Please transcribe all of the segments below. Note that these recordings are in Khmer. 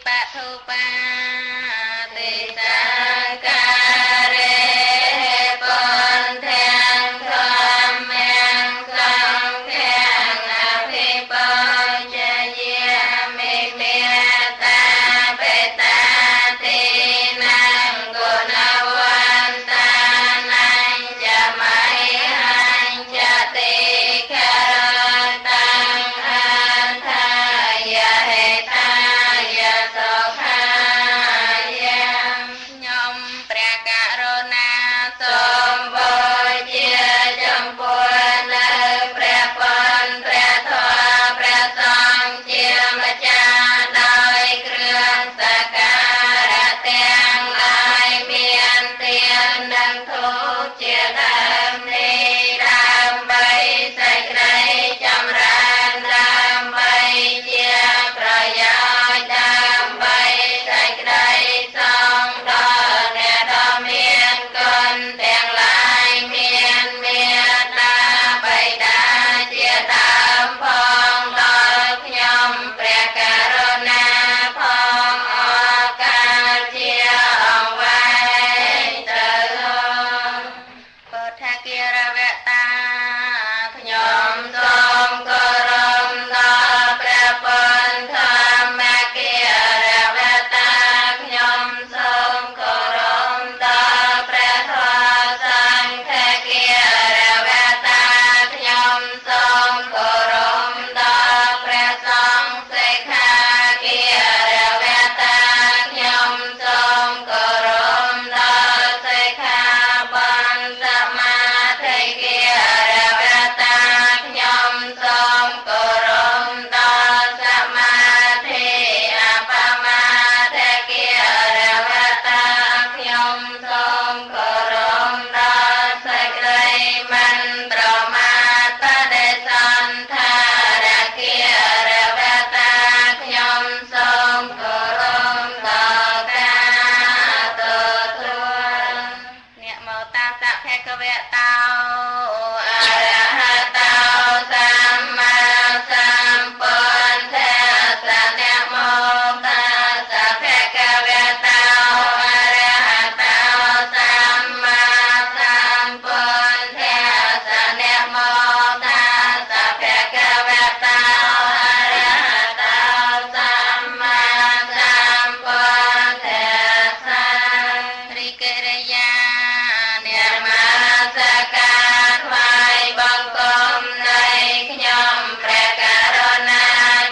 ปะทุปาติสังการเรปนแทงธรรมแมงสังแทงอภิปัญญะเยมิเมตตาเปตาตินังกุณวันตานังจะไม่หันจะติคารตังอันทายะเหตายะโสภายะยมព្រះករុណាសូមបូជាចំពោះនៅព្រះពុទ្ធព្រះធម៌ព្រះសង្ឃជាម្ចាស់ដោយគ្រឿងសក្ការៈទាំងឡាយមានទាននិងធូបជាដើមនេះដើម្បីសេចក្តីចម្រើនដើម្បីជាប្រយោជន៍ដើម្បីសេចក្តីសងដល់អ្នកដ៏មានគុណទាំងឡាយមានមេត្តាបិតាជាដើមផងដល់ខ្ញុំព្រះករុណាផងអកាលជាអង្វែងទៅពុទ្ធគារវតាខ្ញុំសូមគោរពដល់ព្រះពុទ្ធធម្មគារវតាខ្ញុំសូមគោរពដល់ព្រះធម៌សង្ឃគារវតាខ្ញុំសូមគោរពដល់ព្រះសង្ឃសិក្ខាគារវតាខ្ញុំសូមគោរពដល់សិក្ខាបន្តសមាធិគារវតាខ្ញុំសូមគោរពដល់សមាធិអបមាធិគារវតាខ្ញុំសូមគោរពដល់សេចក្តីមិនប្រមាទបដិសន្ធារគារវតាខ្ញុំសូមគោរពដល់ការទទួលអ្នកមោតាសភគវតោអរហតោសម្មាសម្ពុទ្ធស្សអ្នកមោតាសភគវតោអរហតោសម្មាសម្ពុទ្ធស្សអ្នកមោតាសភគវតោអរហតោសម្មាសម្ពុទ្ធស្សរិកិរិយាអ្នកមនសការថ្វាយបង្គំនៃខ្ញុំព្រះករុណា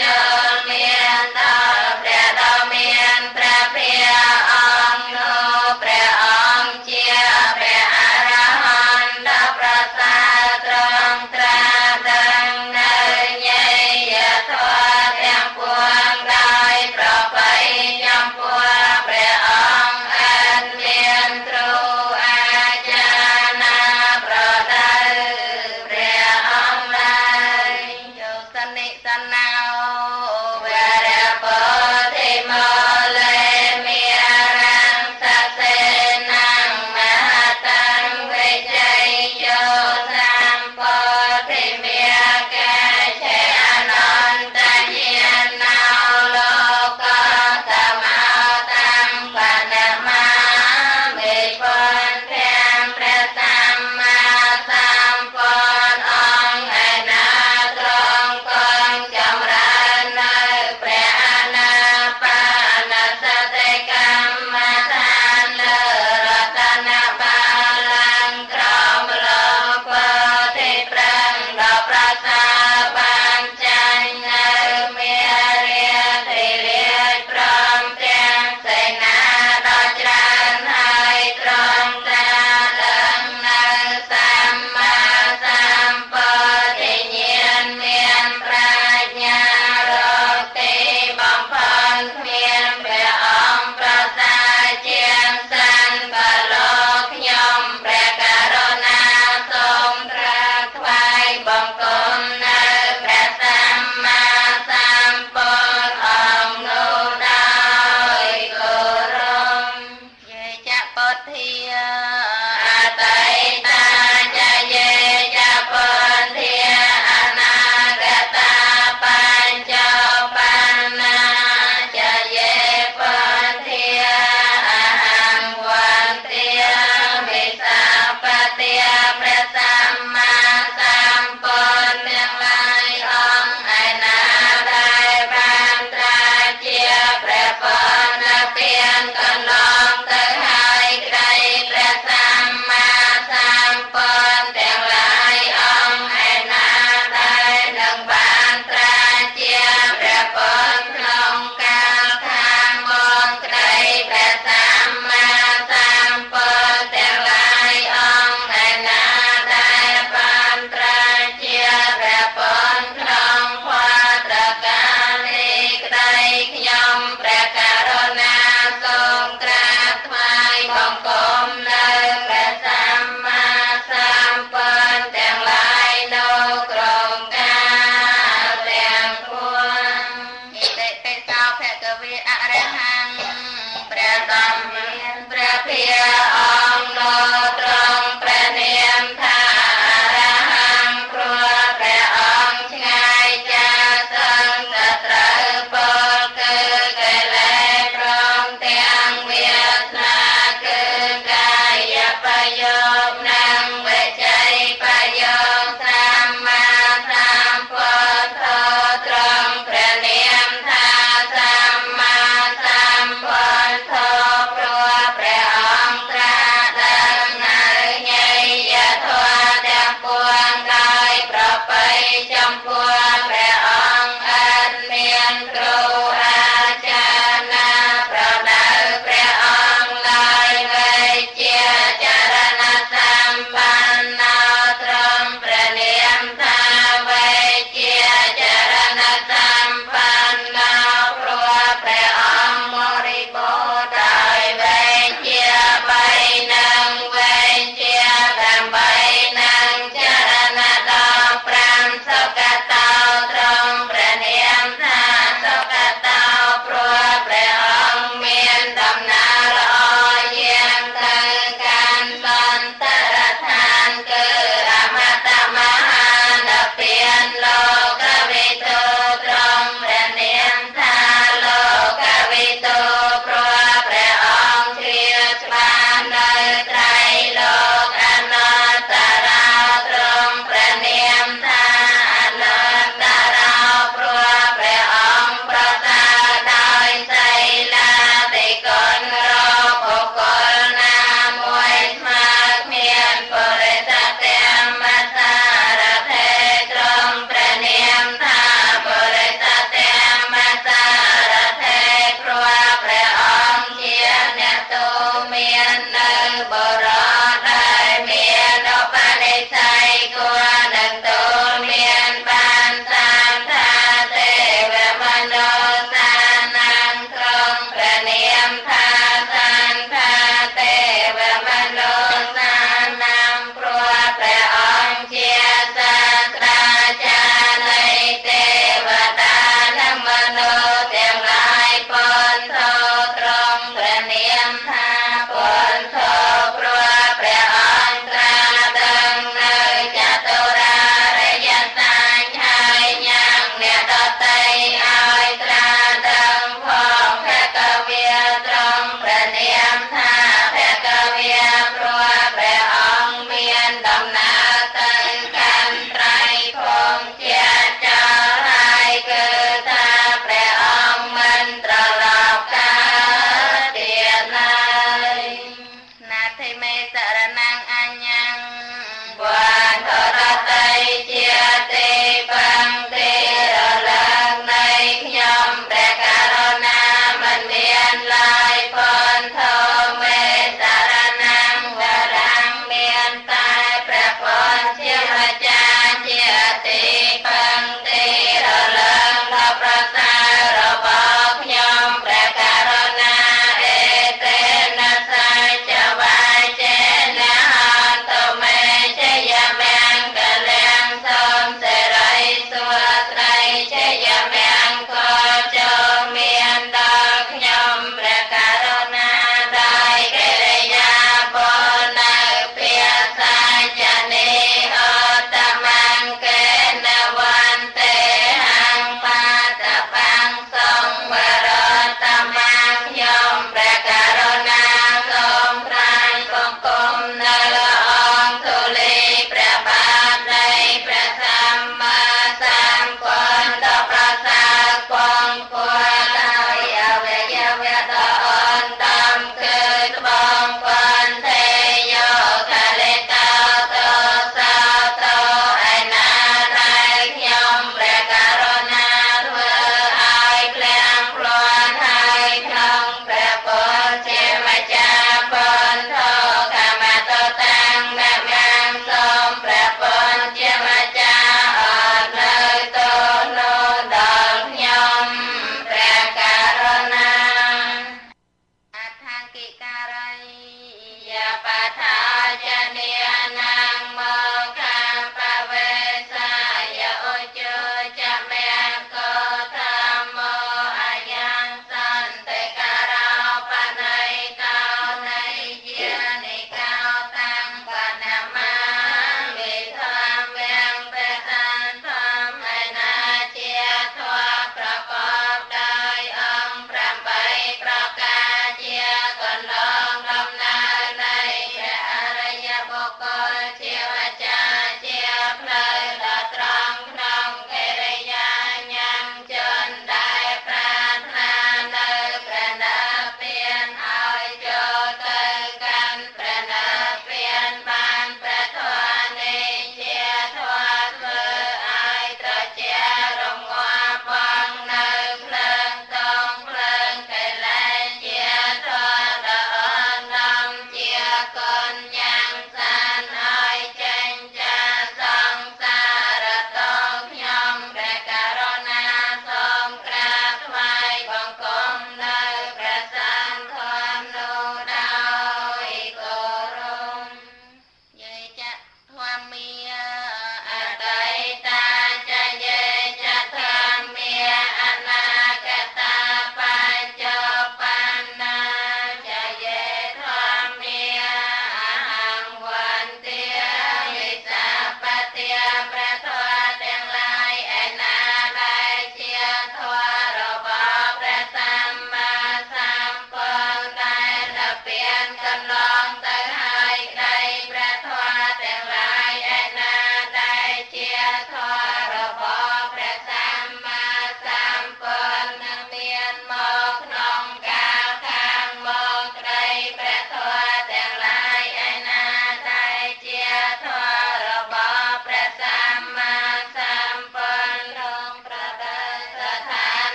ចូលមានដល់ព្រះដ៏មានព្រះភិក្ខអង្គនោះព្រះអង្គជាព្រះអរហន្តដ៏ប្រសើរត្រង់ត្រាដឹងនៅញយធម៌ទាំងពួងដោយប្រពៃចំពោះព្រះអង្គអត់មានគ្រូអាចារ្យណាប្រដៅព្រះអង្គឡើយយោសនិសណោវរពោធិមោលេមេរੰសសេនាងមហតੰវិជ័យយោសម្ពោធិមេកាឆេអនន្តញាណោលោកសមោតੰបណមាមេពុទ្ធទាំងព្រះសម្មាសម្ពុទ្ធអង្គឯណាទ្រង់គង់ចម្រើន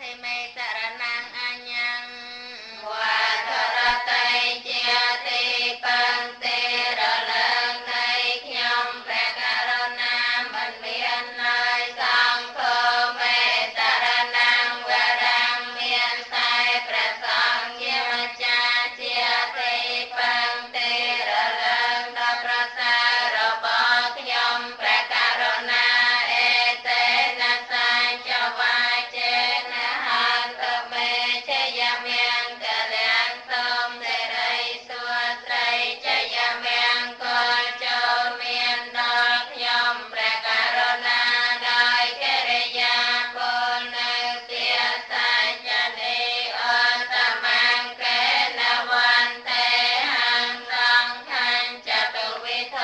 ธิเมสรนังอัญญังวาทรตัยเจียติปังเตระเลิงในขยมพระกรุณามันเมียนลายสังโฆเมสรนังวรังเมียนไสประสงค์ยมจาเจียติปังเตระเลิงดาประสาระบอกขยมพระกรุณาเอเตนะสัจจวาเจนะหันตเมชยเมียงกะเลียงสมเดรัยสัวไตรชยเมียงก็โจเมียนดอกขยมพระกรุณาโดยกิริยาบุญในเสียสัจจนิอัตมังเกณวันเตหังสังขันจตุวิโท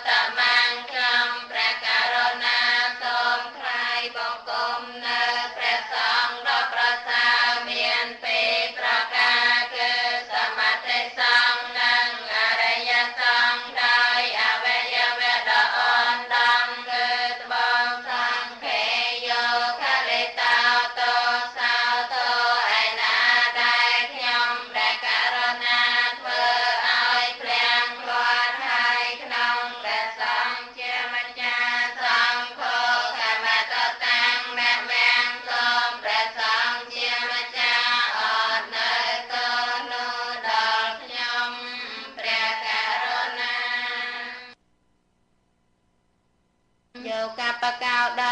ตมังคำพระกรุณาทรงใครบังคมในพระสงฆ์รับประสาเมียนปีประกาคือสมัติสังนังอริยสังได้อเวยเวดาอ่อนดังคือตบองสังเขโยคลิตาโตสาวโตไอนาได้ขยมพระกรุณาเพื่อเอาเพลงพลวนให้ขนมพระสงฆ์เชื่อมัจจาสังโฆขมาตตังแม่แมงสมพระสงฆ์เชื่อมัจจาอ่อนเนยโตนุดอกขยมพระกรุณาโยกับปะกาวใด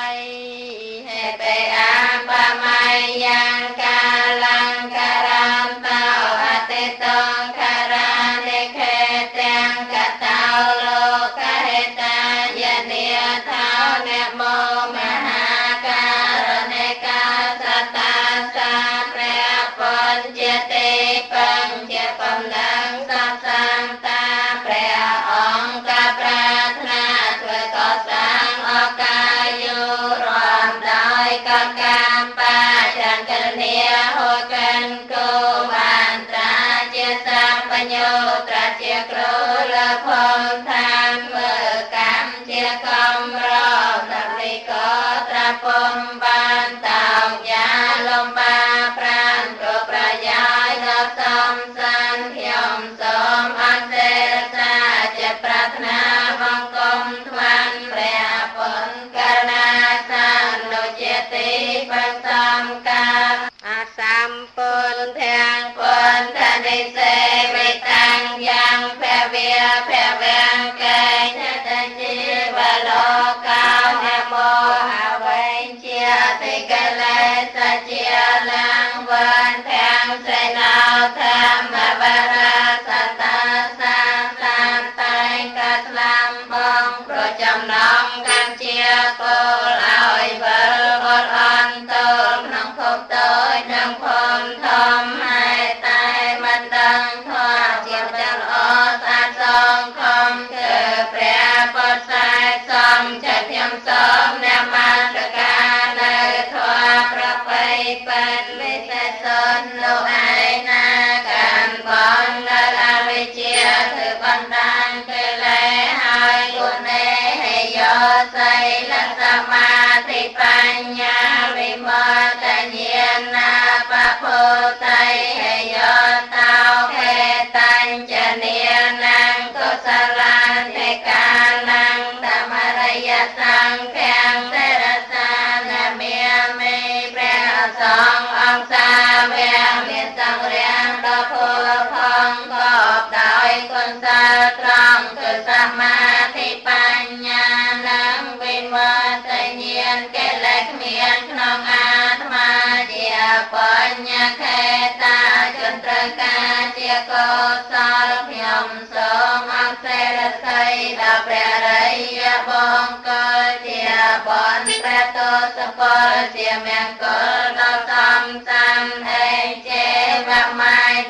ให้ไปอาปะไมยังกาลังการันเตาอติตงคารานิเคตังกะเตาโลกะเหตายะเนียเท้าเนโมมหาการเนกาสตาสาพระปัญจติปัญจปนังสัมสัมตาพระองค์กปรารถนาช่วยก่อสร้างโอกาสอยู่รวมโดยกกามปาจันกรเนียโหกันกูมันตราเจสัมปัญโยตราเจกรูละพงทานเมื่อกรรมเจกรมรอบดับลิโกตราปมบานเต่ายาลมบาพรานโปรประยายกสมสันเพียมสมอันเสสาจะปรารถนาบังกรมทวันแปรผลกรณาสันโลเจติปัสสัมกาอาสัมปุนเทียงปุนทนิเสวิตังยังแผ่เวียแผ่เวียงเกยเนตจิวโลกาวเนโมหาเวเจียติกะเลสเจียลังวันแทงเสนาธรรมบาราสัตตาสังสันไตกัสลัมบองโปรจำนองกันเจียโกลเอาเบอร์บดอ่อนโตน้องพบโตน้องพมทมให้ตายมันดังทอดเจียมจันอสอาสองคมคือแปรปดสายสมจะเพียมสมแนมาสกาในทอพระไปเป็นวิเศษสนโลไอนาการบอนในอาวิเจียถือบันดาลคือเลยให้กุณเนให้โยใส่ละสมาธิปัญญาวิโมตเนียนาปะโพไตให้โยเตาเพตัญจะเนียนังกุศลาเทกานังธรรมรยสังแข็งเตระสานาเมียมีแปรสององศาเวียเมียสังเรียงดอกโพพองกอบดอยคนสาตรองคือสมาธิปัญญานังวินวัตเนียนเกล็กเมียนขนองอาตมาเจียปัญญาเขตาจนตระกาเจียโกสลพยมสมอังเสรไสดาแปรไรยะบงกเจียบอนแปรโตสปอเจียเมียงกดอกสมสัมเอเจวะไม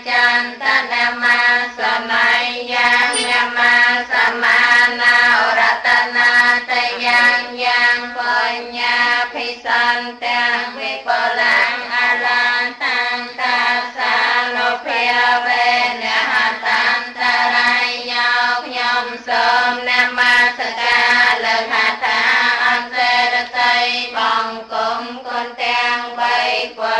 จันทนามาสมัยยังยามาสมานารัตนาเตยังยังปัญญาภิสันตังวิปลังอลันตังตาสาโนเพียเวนหาตันตรายยาวพยมสมนามาสกาเลหาทาอันเสรไสบองกลมคนแตงใบฝน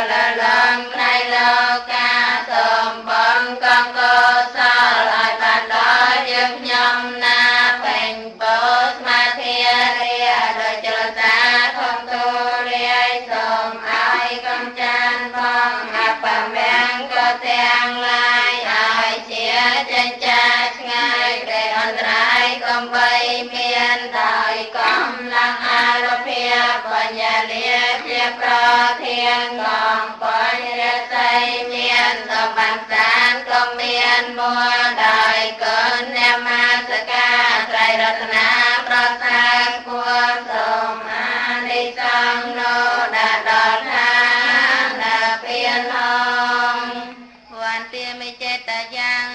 ងអបមង្គក៏ទាំងឡាយឲ្យជាចិញ្ចាឆ្ងាយព្រះអន្តរាយកំបីមានដោយកំឡាំងអារភាបញ្ញាលាជាប្រធានកំបញ្ញរស័យមានសម្បត្តិសានក៏មានមួលដោយគុណអ្នកមាសកាត្រៃរតនាប្រសាគួរសូមអានិសង្ឃនោះដល់ឋានពៀនហងវន្ទាមិចេតយ៉ាង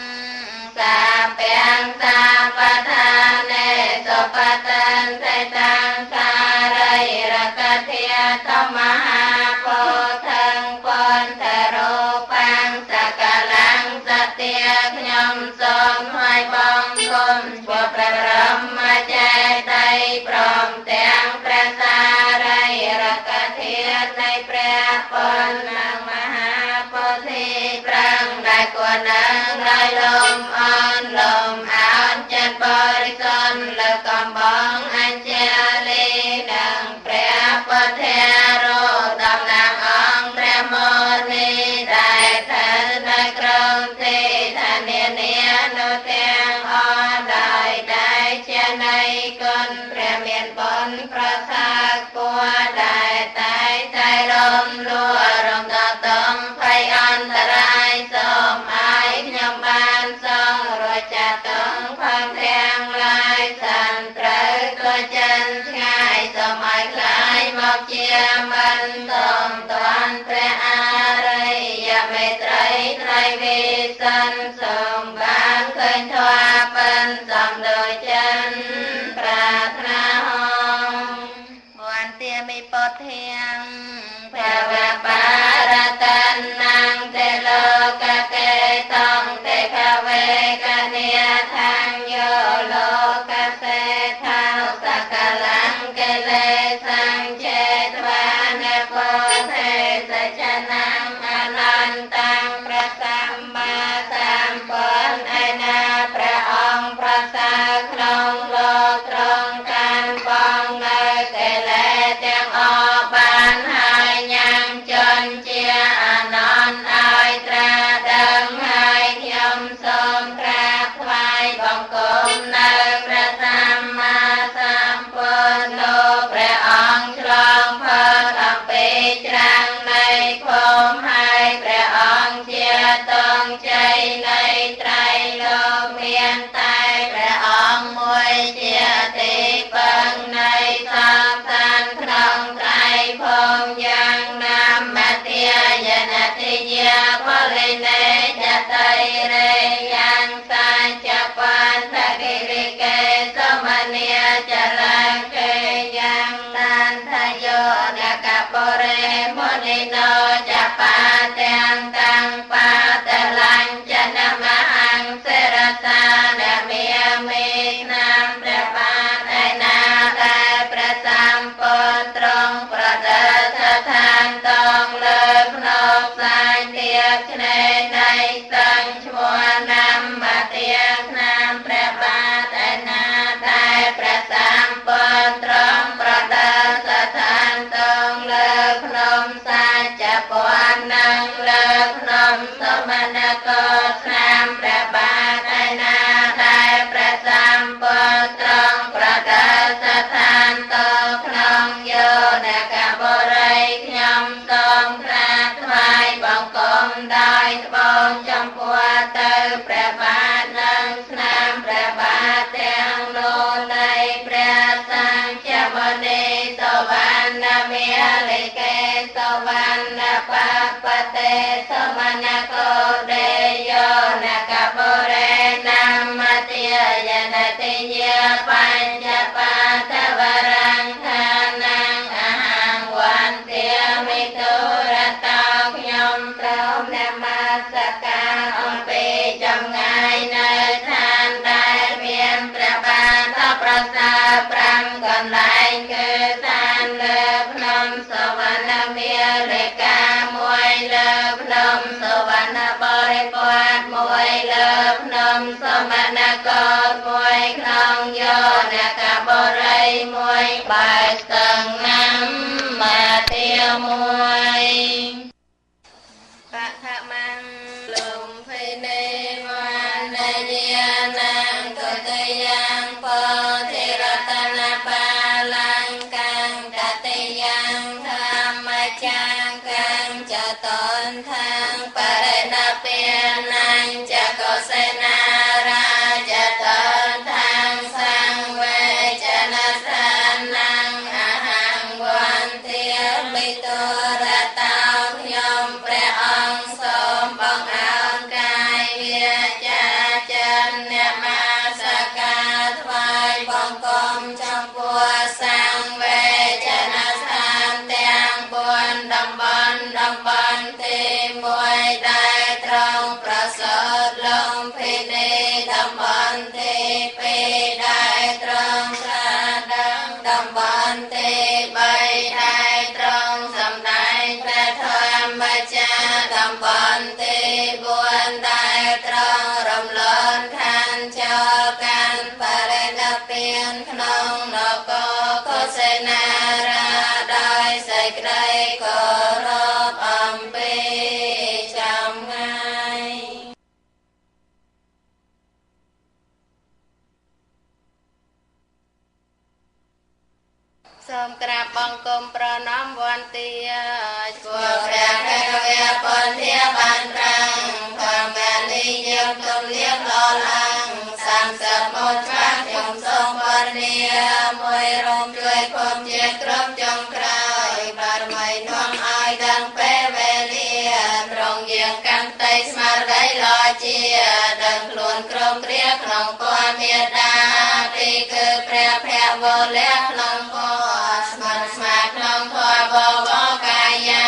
សាពាំងសាបថានេសុបតានទេតាំងសារិរកធាធម្មហាពោធិងពន្ធរូបាំងសកលាំងសទាខ្ញុំសូមថ្វាយបង្គំជួបព្រះបរមចេតិយព្រមទាំងព្រះសារិរកធានៃព្រះពុទ្ធនិងមហាពោធិប្រឹងដែលគួរនឹងដោយលំអនលំអោនចិត្តបរិសុទ្ធលើកំបងអញ្ចាលីនិងព្រះពុទ្ធរោតំណាងអង្គព្រះមោនីដែលស្ថិតនៅក្រុងទេធានានានោះទាំងអស់ដោយដែលជានៃគុណព្រះមានបុណ្យប្រសើរគួរដែលតែតែរំលួរំដតំភ័យអន្តរាយសូមឲ្យខ្ញុំបានសង្គ្រោះចាត់ទុំផងទាំងឡាយសន្ត្រូវក៏ចិនឆ្ងាយសូមឲ្យខ្លាយមកជាមិនសូមតាន់ព្រះអរិយមេត្រីត្រៃវិសិនសូមបានឃើញធម៌ពិនសំដូចចិនប្រាថ្នាហងវន្ទាមិពុទ្ធាំភវបារតនាងទេលោកកេតងទេខវេកនិយថាញយោលោកសេថាសកលំកេលេសង្ជេត្វានេពោធិសច្ចនាងអនន្តੰព្រះសម្មាសម្ពុទ្ធឯណាព្រះអង្គប្រសើរក្នុងលោកត្រង់កាន់បងនៅកិលេសទាំងអស់បានហើយញ៉ាំជន់ជាអនន្តឲ្យត្រាដឹងហើយខ្ញុំសូមក្រាបថ្វាយបង្គំនៅព្រះសម្មាសម្ពុទ្ធនោះព្រះអង្គឆ្លងផុតអំពីច្រាំងនៃភូមិហើយព្រះអង្គជាទង់ជ័យនៃត្រៃលោកមានតែព្រះអង្គមួយជាទីពឹងនៃសង្សារក្នុងត្រៃភូមិយ៉ាងណាមទាយនតិយាពលិនេចតៃរេយ៉ាងសាចបន្ទកិរិកេសមនីចលង្កេយ៉ាងតានថយោនកបរិមុនិណោចបាទាំងតាំងបាតលាញ់ចនមហង្សិរសានមេមេណាមព្រះបាទឯណាដែលព្រះសម្ពុទ្ធទ្រង់ប្រដេសឋានតងលើភ្នំផ្សាយទៀបឆ្នេរនៃសង្ឃឈ្មោះណាំមទាណាមព្រះបាទឯណាដែលព្រះសម្ពុទ្ធទ្រង់ប្រដេសឋានតងលើភ្នំសាចពន្ធនិងលើភ្នំសមណគរស្នាមព្រះបាទឯណាដែលព្រះសម្ពុទ្ធទ្រង់ប្រដេសឋានតក្នុងយោនកបុរីខ្ញុំសូមក្រាបថ្វាយបង្គំដោយត្បូងចំពោះទៅព្រះបាទនិងស្នាមព្រះបាទទាំងនោះនៃព្រះសង្ឃមុនីសវណ្ណមាလိកេសវណ្ណបបតេសមណគោដេយោនកបុរេណាមទាយនតិយាបញ្ចបាតវរង្ខានាងអហង្វន្ទាមិទុរតោខ្ញុំព្រមនមស្ការអំពីចម្ងាយនៅឋានដែលមានព្រះបាទប្រសើរ5កន្លែងគឺឋានលើភ្នំសវណ្ណមាလိកាមួយលើភ្នំសវណ្ណបរិពតមួយលើភ្នំសមណគរមួយក្នុងយោនកបុរីមួយបែស្ទឹងណាំមាទាមួយ ทางปรินาเปียนังจะโกเสนาราจะตนทางสังเวชนะทานังอาหังวันเทียมิตุระตามยมพระองค์ทรงบังอาจกายเวียจาจันเนมาสกาถวายบังคมจงปัวสังเวชนะทานเตียงบนดำบันตีมวยได้ตรงประเสริฐลงพินีดำบันตีปีได้ตรงกระดังดำบันตีใบได้ตรงสำได้พระธรรมจาดำบันตีบวนได้ตรงรำเลินขันเจ้ากันปรินาเปียนขนมนกโคเสนาราได้ใส่ไกรก็รบอัมปีจำไงសូមក្រាបបង្គំប្រណម្យវន្ទាពួកព្រះភគវាពន្ធាបានប្រាំងធម្មនិយមទុលៀមលឡាំង30ម៉ោងច្បាស់ខ្ញុំសូមបរនីមួយរំជួយគុំជាក្រុមចុងក្រោយបារមីនាំឲ្យដឹងពេលវេលាត្រង់យាងកាន់តែស្មារតីលជាដឹងខ្លួនក្រុមគ្រាក្នុងពណ៌មេតាទីគឺព្រះភវលៈក្នុងពណ៌ស្មាក្នុងធម៌បវកាយា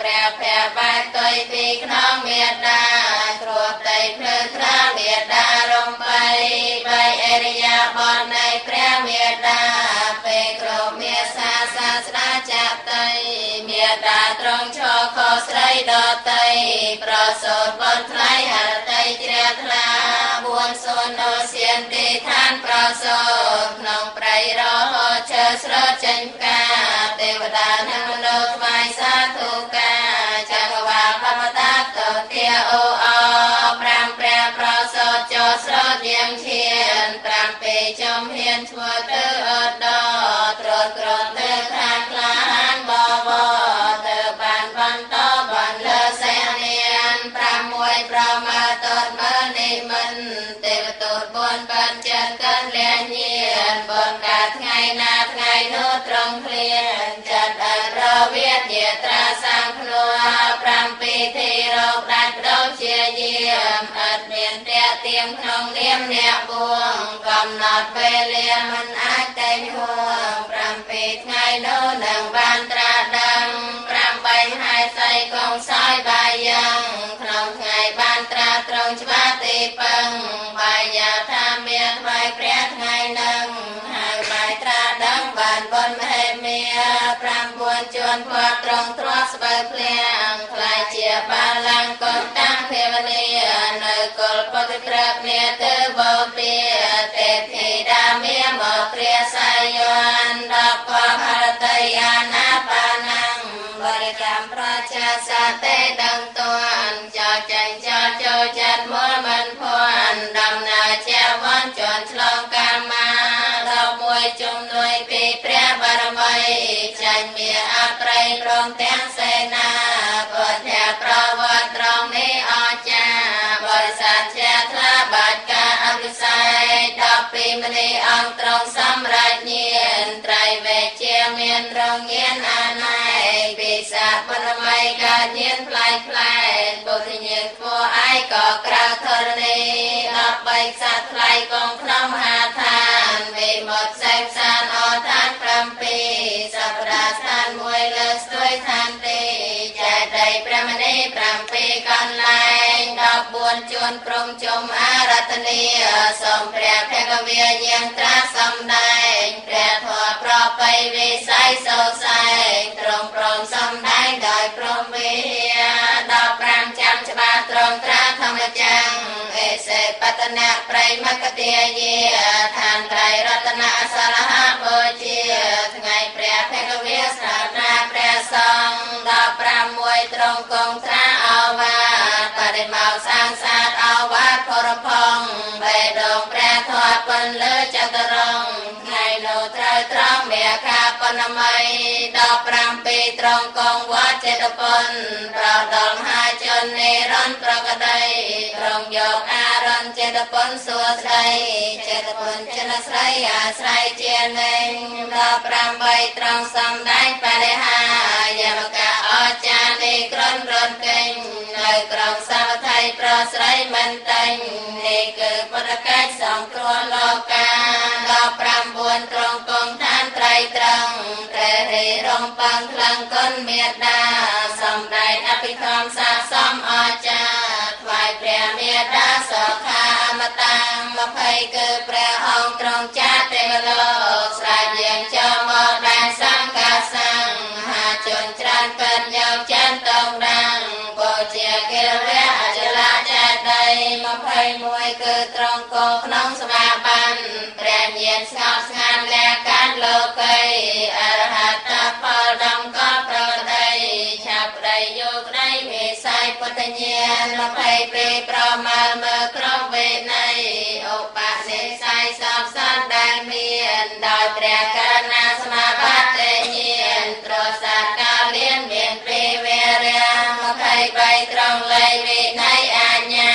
ព្រះភបែបទុយពីក្នុងមេតាគ្រួតែភ្លើត្រាមេតារំបីអរិយាបថនៃព្រះមេតាពេលគ្រប់មេសាស្ដាចាតីមេតាត្រង់ឈរខុសស្រីដតីប្រសូតបនថ្លៃហរតីជ្រះថ្លា4សូនអូសៀនទីឋានប្រសូតក្នុងប្រៃរហោឈើស្រោចចេញផ្កាទេវតានិងមនុស្សថ្វាយសាធុការចក្រវាលបមតាតទាអូអ5ព្រះប្រសូតចូលស្រោចយាងឈាន5ពេលចំហ៊ានឈ្មោះទៅអត់ដត្រួតក្រត់ទៅខាងក្លាហានបវទៅបានបន្តបានលើសេនាន6ប្រមាទតមើលនិមន្តទេវទូត4បានចិនកាន់លះញៀនបនកាថ្ងៃណាថ្ងៃនោះត្រង់ឃ្លានចាត់អរវិទ្យាត្រាសាំភ្នួ7ទីរោគដាច់ដោជាយាមអត់មានតែទៀងក្នុងនាមអ្នកបួងកំណត់ពេលលាមិនអាចតែងហួង7ថ្ងៃនោះនឹងបានត្រាដឹង8ហើយស្អីកងសោយបាយយ៉ាងក្នុងថ្ងៃបានត្រាត្រង់ច្បាស់ទីពឹងបាយយ៉ាថាមានថ្វាយព្រះថ្ងៃនឹងហើយបាយត្រាដឹងបានបនមហេមា9ជួនផាត់ត្រង់ទ្រព្យស្បើភ្លៀងខ្លាយជាបាឡាំងកូនតាំងភាវនានៅកុលពតិក្របនាទៅបោពាទេធីតាមាមកព្រាសាយន10ពហរតីអាណាបាណាំងបរិកម្មប្រជាសាទេដឹងតាន់ចោចាញ់ចោចូលចាត់មលមិនភ័ណ្ឌដំណើរជាវ័នជន់ឆ្លងកាមា11ជំនួយពីព្រះបារមីចាញ់មាអប្រៃព្រមទាំងសេនាពុទ្ធៈប្រវត្តិត្រង់នេះអស្ចារ្យបរិស័ទជាថ្លាបាច់ការអភិសេក12មនីអង្គត្រង់សម្រាប់ញាណត្រៃវេជាមានរងញាណអាណៃពិសាបរមីកើតញាណផ្លែផ្លែពុទ្ធញាណគួរឯក៏ក្រៅធរណី13ខ្សាត់ថ្លៃកងក្នុងមហាឋានវិមុតសេកសានអឋាន7សព្រាស្ថាន1លើស្ទួយឋានទីចែកដីព្រះមនី7កន្លែង14ជួនព្រំជុំអរតនីសូមព្រះភគវាយាងត្រាស់សំដែងព្រះធម៌ប្របីវិស័យសោសែងត្រង់ព្រមសំដែងដោយព្រមវិហា15ចាំច្បាស់ត្រង់ត្រាធម្មចង្ឃអេសេបតនៈប្រៃមកទាយាឋានត្រៃរតនៈសរហបូជាថ្ងៃព្រះភគវាស្រានាព្រះសង្ឃ16ត្រង់គង់ត្រាអវាបរិមកសាងសាទអវាធរផងបេដងព្រះធម៌ពន្លើចតុរងថ្ងៃនោះត្រូវត្រង់មេខាបណម័យ17ត្រង់គង់វត្តចេតពុនប្រដល់ហើយ តពនសួស្ដីចេតពនចិនស្រីអាស្រ័យជានិញដល់8ត្រង់សំដែងបរិហាយមកអចារ្យនេះក្រនរនកិញនៅក្រុងសាវត្ថីប្រស្រីមិនតែងនេះគឺពុទ្ធកិច្ចសង្គ្រោះលោកាដល់9ត្រង់គង់ឋានត្រៃត្រង់ព្រះរិរំពឹងខ្លាំងគុណមេត្តាសំដែងអភិធម្មសាសំអចារ្យថ្វាយព្រះមេត្តាសុខាអមតា20គឺព្រះអង្គទ្រង់ចាស់ទេវលោកស្រែកយាងចូលមកដែនសង្កាសាំងហាជនច្រើនពេញយកចានតងដាំងបូជាកិរវៈអចលាចេតី21គឺត្រង់គោក្នុងសមាបានព្រះញាណស្ងប់ស្ងាត់លះកាន់លោកីអរហតផលដំកល់ប្រដីឆាប់ដីយកដីវិស័យពុទ្ធញាណ22ប្រមាលមើលគ្រប់វេណីឧបនិស្ស័យសពសន្តានមានដោយព្រះករុណាសមាបត្តិញាណត្រសាកាលៀនមានព្រះវេរា23ត្រង់លេវិន័យអាជ្ញា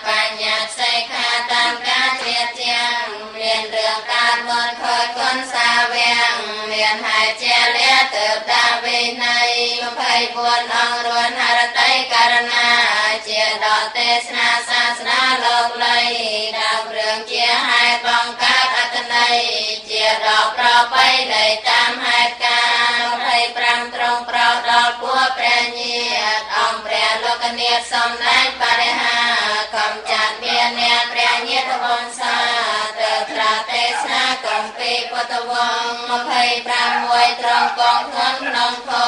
បញ្ញាសិក្ខាតាមការជ្រាបចាំមានរឿងកើតមុនខូចគុណសាវាំងមានហេតុជាលះទើបតាវិន័យ24អង្គរួនហរតីករណាជាដកទេសនាសាសនាលោកលីដល់រឿងជាហេតុបង្កើតអត្តន័យជាដកប្របីដីតាមហេតុការ25ត្រង់ប្រោដល់ពួកព្រះញាតអង្គព្រះលោកនាថសំដែងបរិហាកំចាត់មានអ្នកព្រះញាតវង្សាទៅត្រាទេសនាកំពីពុទ្ធវង្ស26ត្រង់កងធនក្នុងធម៌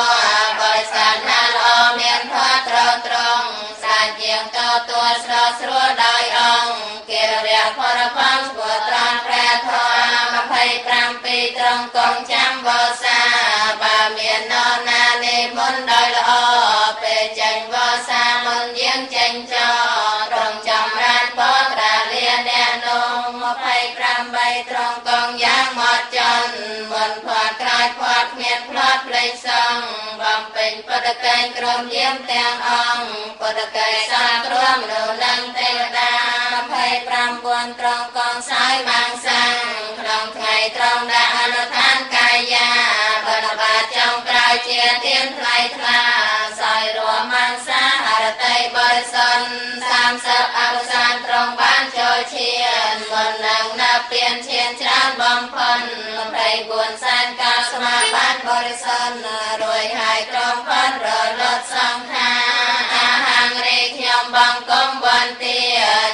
បរិស័ទណាល្អមានធម៌ត្រង់សាច់ជាងតទួស្រស់ស្រួលដោយអង្គកិរវៈផលផងស្គាល់ត្រង់ព្រះធម៌27ត្រង់កងចាំវោសាបើមាននរណានិមន្តដោយល្អពេលចេញវោសាមុនយើងចេញចោត្រង់ចម្រើនបត្រាលាអ្នកនោះ28ត្រង់កងយ៉ាងមកចន់មុនផាត់ក្រោយផាត់គ្មានផ្លាត់ផ្លេចសងបំពេញពុទ្ធកិច្ចក្រុមយាមទាំងអង្គពុទ្ធកិច្ចសាគ្រោះមនុស្សនិងទេវតា29ត្រង់កងសាយបាងសាំងក្នុងថ្ងៃត្រង់ដាក់អនុឋានកាយាបនបាចុងក្រោយជាទានថ្លៃថ្លាសយរួមមន្សាហរតីបរិសុទ្ធ30អវសានត្រង់បានចូលឈានមុននឹងណាពៀនឈានច្រើនបំផុន24សែនកាលស្មាបានបរិសុទ្ធរួយហើយក្រុមផុនរលត់សង្ខាអាហាងរេខ្ញុំបង្គំបន្ទា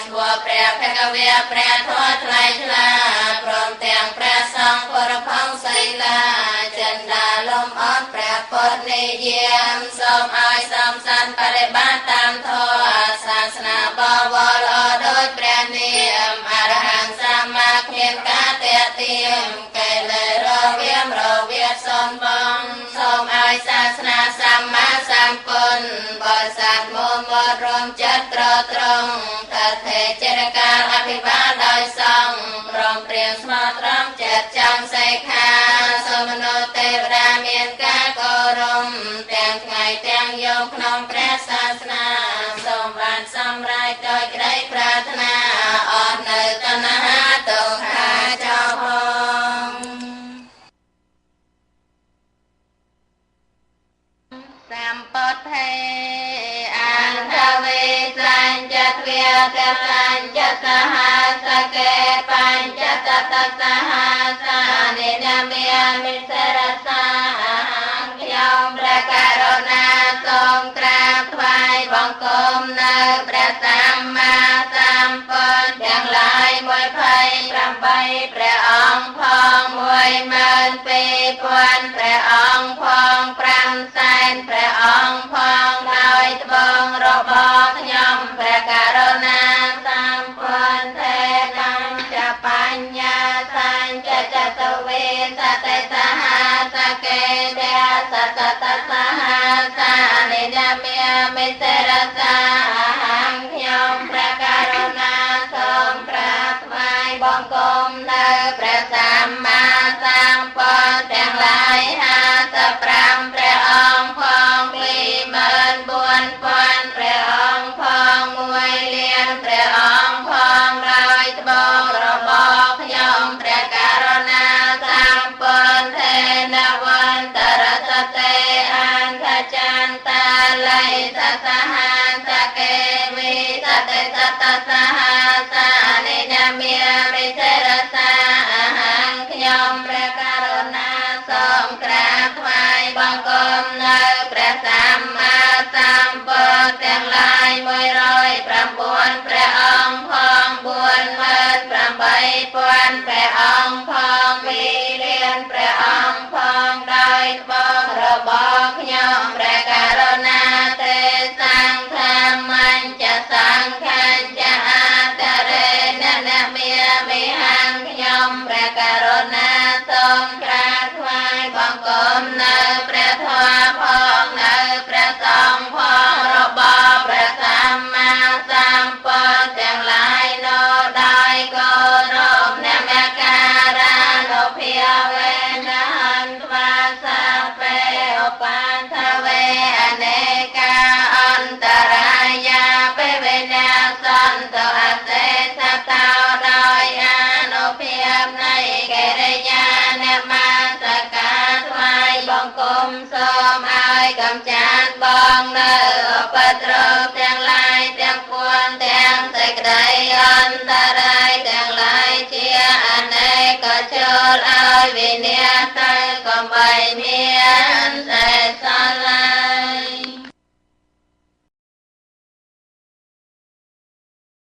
ឈ្មោះព្រះភគវៈព្រះធម៌ថ្លៃថ្លាព្រមទាំងព្រះសង្ឃប្រផងសីលាចិន្តាលំអត់ព្រះពុទ្ធនិយាមសូមឲ្យសំសានបរិបត្តិតាមធម៌សាសនាបវរល្អដោយព្រះនាមអរហង្គសម្មាគ្មានការទាក់ទាញកែលែរវាមរវាសូមបងសូមឲ្យសាសនាសម្មាសម្ពុទ្ធបរិស័ទមុំវត្តរំចិត្តត្រង់តថេចរកាលអភិបាលដោយសង្ឃព្រមព្រៀងស្មោះត្រង់ចិត្តចង់សិក្ខាសូមមនុស្សទេវតាមានការគោរពទាំងថ្ងៃទាំងយប់ក្នុងព្រះសាសនាសូមបានសម្រេចដោយក្តីប្រាថ្នាអស់នៅតណ្ហាទុក្ខាចោលផងសម្ពុទ្ធេអន្តវេសញ្ចទ្វាកសញ្ចសហសកេបញ្ចតតសហសានិនាមិមិសរសាខ្ញុំព្រះករុណាសូមក្រាបថ្វាយបង្គំនៅព្រះសម្មាសម្ពុទ្ធទាំងឡាយ28ព្រះអង្គផង12000ព្រះអង្គផង5សែនព្រះអង្គផងដោយត្បូងរបស់ខ្ញុំព្រះករុណាសម្ពុទ្ធេបញ្ចបញ្ញាសញ្ចចតវេសតិសហសកេទសតតសហសានិនាមិមិសរសាខ្ញុំព្រះករុណាសូមក្រាបថ្វាយបង្គំនៅព្រះសម្មាសម្ពុទ្ធទាំងឡាយ55ព្រះអង្គផង24000ព្រះអង្គផង1លានព្រះអង្គផង สัตตสหัสสะนิยามเมียมิเสรสาอาหังขยมพระกรุณาทรงกราบไหว้บังคมในพระสัมมาสัมพุทธทั้งหลาย109พระองค์พอง48,000พระองค์พองมีเลียนพระองค์พองได้บอกระบอกยมพระกรุณาเตสังธรรมันจะสังขันจะอาตเรนะนะเมียมิหังยมพระกรุณาทรงกราบไหว้บังคมในพระทวารพองในพระทรงพองระบอบพระสัมมาสัมพุทธทั้งหลายโนได้ก็รบนามการาโนเพียเวนะหันวาสาเปอปันทเวอเนกาอันตรายาเปเวนาสันโตอาเสสัตตาโดยอนุเพียบในเกเรยานะมาสการไหว้บังคมสมอายกำจัดบองเนื้อปัตรกทั้งหลายทั้งปวงทั้งเสกได้อันตรายทั้งหลายเชียอเนกชนอายวิเนียตา